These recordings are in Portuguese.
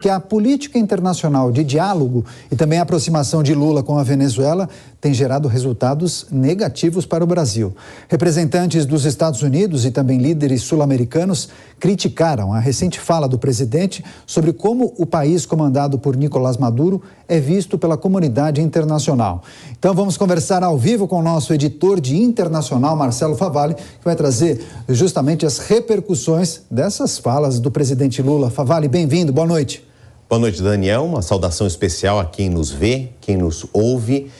que a política internacional de diálogo e também a aproximação de Lula com a Venezuela tem gerado resultados negativos para o Brasil. Representantes dos Estados Unidos e também líderes sul-americanos criticaram a recente fala do presidente sobre como o país comandado por Nicolás Maduro é visto pela comunidade internacional. Então vamos conversar ao vivo com o nosso editor de internacional, Marcelo Favalli, que vai trazer justamente as repercussões dessas falas do presidente Lula. Favalli, bem-vindo, boa noite. Boa noite, Daniel. Uma saudação especial a quem nos vê, quem nos ouve.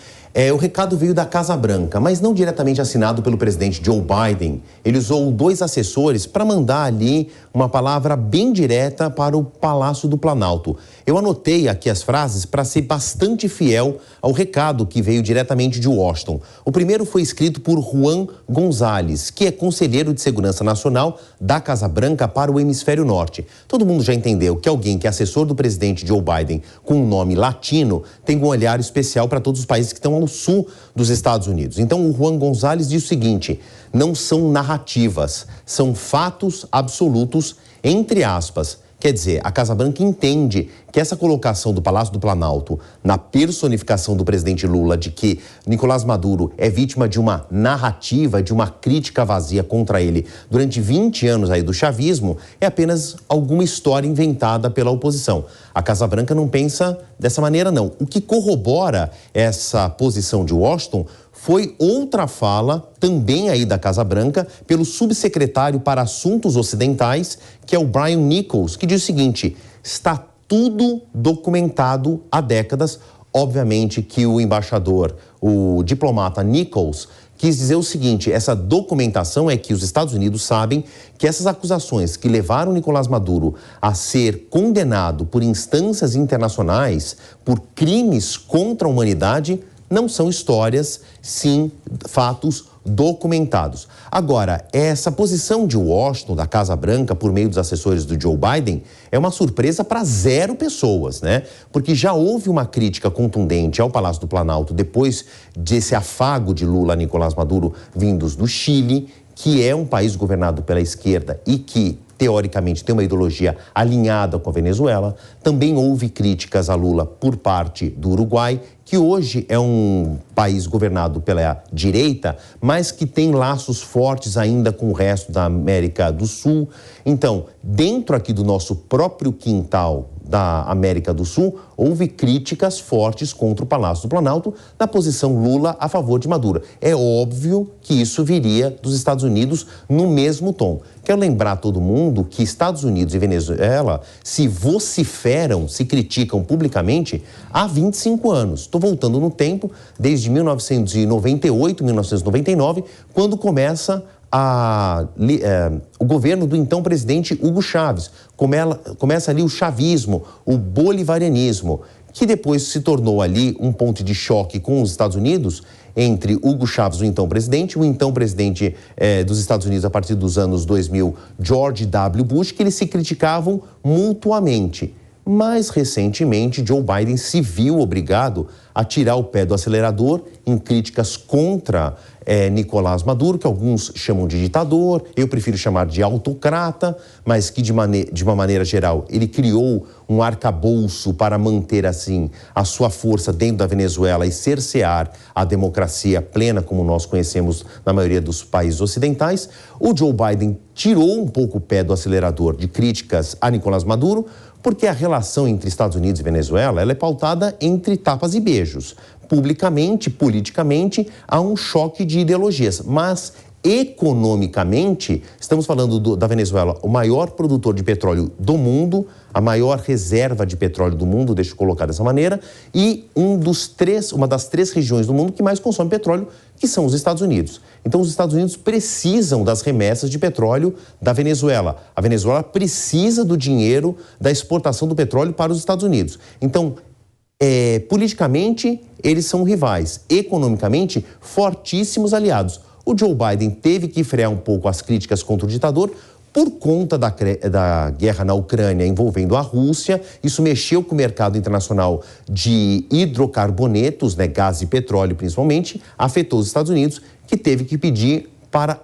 O recado veio da Casa Branca, mas não diretamente assinado pelo presidente Joe Biden. Ele usou 2 assessores para mandar ali uma palavra bem direta para o Palácio do Planalto. Eu anotei aqui as frases para ser bastante fiel ao recado que veio diretamente de Washington. O primeiro foi escrito por Juan Gonzalez, que é conselheiro de Segurança Nacional da Casa Branca para o Hemisfério Norte. Todo mundo já entendeu que alguém que é assessor do presidente Joe Biden com um nome latino tem um olhar especial para todos os países que estão ao sul dos Estados Unidos. Então, o Juan Gonzalez diz o seguinte: não são narrativas, são fatos absolutos, entre aspas. Quer dizer, a Casa Branca entende que essa colocação do Palácio do Planalto na personificação do presidente Lula de que Nicolás Maduro é vítima de uma narrativa, de uma crítica vazia contra ele durante 20 anos aí do chavismo, é apenas alguma história inventada pela oposição. A Casa Branca não pensa dessa maneira, não. O que corrobora essa posição de Washington foi outra fala, também aí da Casa Branca, pelo subsecretário para Assuntos Ocidentais, que é o Brian Nichols, que diz o seguinte: está tudo documentado há décadas. Obviamente que o embaixador, o diplomata Nichols, quis dizer o seguinte: essa documentação é que os Estados Unidos sabem que essas acusações que levaram Nicolás Maduro a ser condenado por instâncias internacionais por crimes contra a humanidade não são histórias, sim fatos documentados. Agora, essa posição de Washington, da Casa Branca, por meio dos assessores do Joe Biden, é uma surpresa para 0 pessoas, né? Porque já houve uma crítica contundente ao Palácio do Planalto depois desse afago de Lula a Nicolás Maduro vindos do Chile, que é um país governado pela esquerda e que teoricamente tem uma ideologia alinhada com a Venezuela. Também houve críticas a Lula por parte do Uruguai, que hoje é um país governado pela direita, mas que tem laços fortes ainda com o resto da América do Sul. Então, dentro aqui do nosso próprio quintal da América do Sul, houve críticas fortes contra o Palácio do Planalto na posição Lula a favor de Maduro. É óbvio que isso viria dos Estados Unidos no mesmo tom. Quero lembrar a todo mundo que Estados Unidos e Venezuela se vociferam, se criticam publicamente há 25 anos. Estou voltando no tempo, desde 1998, 1999, quando começa o governo do então presidente Hugo Chávez. Começa ali o chavismo, o bolivarianismo, que depois se tornou ali um ponto de choque com os Estados Unidos, entre Hugo Chávez, o então presidente dos Estados Unidos a partir dos anos 2000, George W. Bush, que eles se criticavam mutuamente. Mais recentemente, Joe Biden se viu obrigado a tirar o pé do acelerador em críticas contra Nicolás Maduro, que alguns chamam de ditador, eu prefiro chamar de autocrata, mas que de uma maneira geral ele criou um arcabouço para manter assim a sua força dentro da Venezuela e cercear a democracia plena como nós conhecemos na maioria dos países ocidentais. O Joe Biden tirou um pouco o pé do acelerador de críticas a Nicolás Maduro, porque a relação entre Estados Unidos e Venezuela ela é pautada entre tapas e beijos. Publicamente, politicamente, há um choque de ideologias, mas economicamente, estamos falando da Venezuela, o maior produtor de petróleo do mundo, a maior reserva de petróleo do mundo, deixa eu colocar dessa maneira, e uma das 3 regiões do mundo que mais consome petróleo, que são os Estados Unidos. Então, os Estados Unidos precisam das remessas de petróleo da Venezuela. A Venezuela precisa do dinheiro da exportação do petróleo para os Estados Unidos. Então, politicamente, eles são rivais. Economicamente, fortíssimos aliados. O Joe Biden teve que frear um pouco as críticas contra o ditador por conta da guerra na Ucrânia envolvendo a Rússia. Isso mexeu com o mercado internacional de hidrocarbonetos, né, gás e petróleo principalmente, afetou os Estados Unidos, que teve que pedir para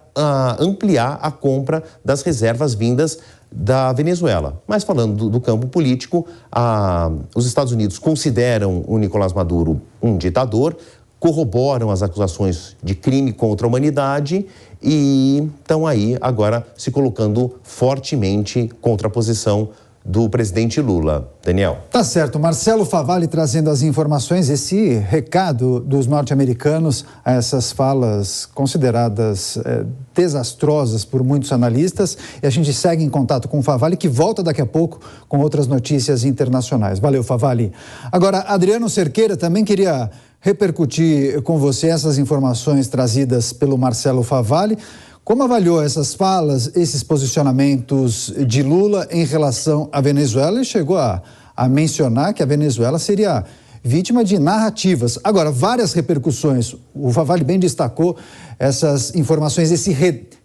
ampliar a compra das reservas vindas da Venezuela. Mas falando do campo político, os Estados Unidos consideram o Nicolás Maduro um ditador, corroboram as acusações de crime contra a humanidade e estão aí agora se colocando fortemente contra a posição do presidente Lula. Daniel. Tá certo. Marcelo Favalli trazendo as informações, esse recado dos norte-americanos a essas falas consideradas desastrosas por muitos analistas. E a gente segue em contato com o Favalli, que volta daqui a pouco com outras notícias internacionais. Valeu, Favalli. Agora, Adriano Cerqueira também queria repercutir com você essas informações trazidas pelo Marcelo Favalli. Como avaliou essas falas, esses posicionamentos de Lula em relação à Venezuela? Ele chegou a mencionar que a Venezuela seria vítima de narrativas. Agora, várias repercussões. O Favalli bem destacou essas informações, esse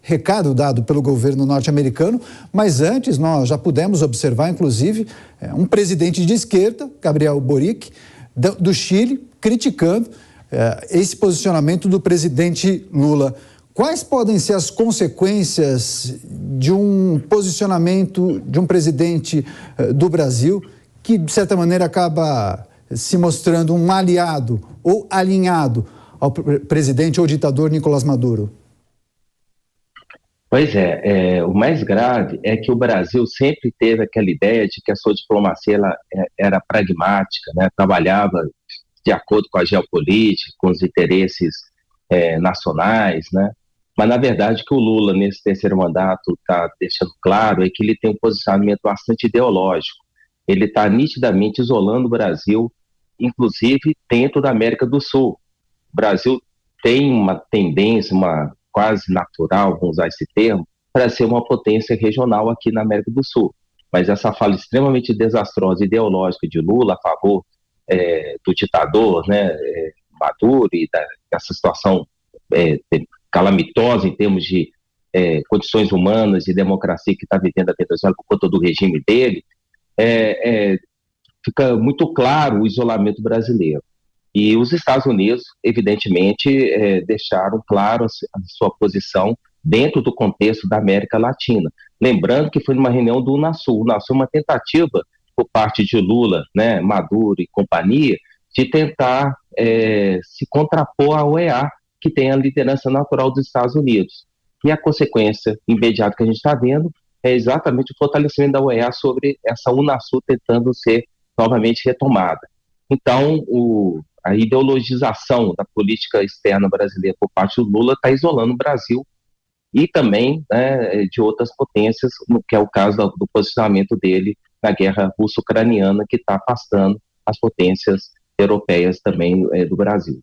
recado dado pelo governo norte-americano, mas antes nós já pudemos observar, inclusive, um presidente de esquerda, Gabriel Boric, do Chile, criticando esse posicionamento do presidente Lula. Quais podem ser as consequências de um posicionamento de um presidente do Brasil que, de certa maneira, acaba se mostrando um aliado ou alinhado ao presidente ou ditador Nicolás Maduro? Pois é, o mais grave é que o Brasil sempre teve aquela ideia de que a sua diplomacia era pragmática, né? Trabalhava de acordo com a geopolítica, com os interesses nacionais, né? Mas, na verdade, o que o Lula, nesse terceiro mandato, está deixando claro é que ele tem um posicionamento bastante ideológico. Ele está nitidamente isolando o Brasil, inclusive dentro da América do Sul. O Brasil tem uma tendência, uma quase natural, vamos usar esse termo, para ser uma potência regional aqui na América do Sul. Mas essa fala extremamente desastrosa, ideológica de Lula a favor do ditador, né, Maduro, e dessa situação calamitosa em termos de condições humanas e democracia que está vivendo a Venezuela por conta do regime dele, fica muito claro o isolamento brasileiro. E os Estados Unidos, evidentemente, deixaram claro a sua posição dentro do contexto da América Latina. Lembrando que foi numa reunião do Unasul. O Unasul é uma tentativa por parte de Lula, né, Maduro e companhia, de tentar se contrapor à OEA, que tem a liderança natural dos Estados Unidos. E a consequência imediata que a gente está vendo é exatamente o fortalecimento da OEA sobre essa Unasul tentando ser novamente retomada. Então, a ideologização da política externa brasileira por parte do Lula está isolando o Brasil e também, né, de outras potências, no que é o caso do posicionamento dele na guerra russo-ucraniana, que está afastando as potências europeias também do Brasil.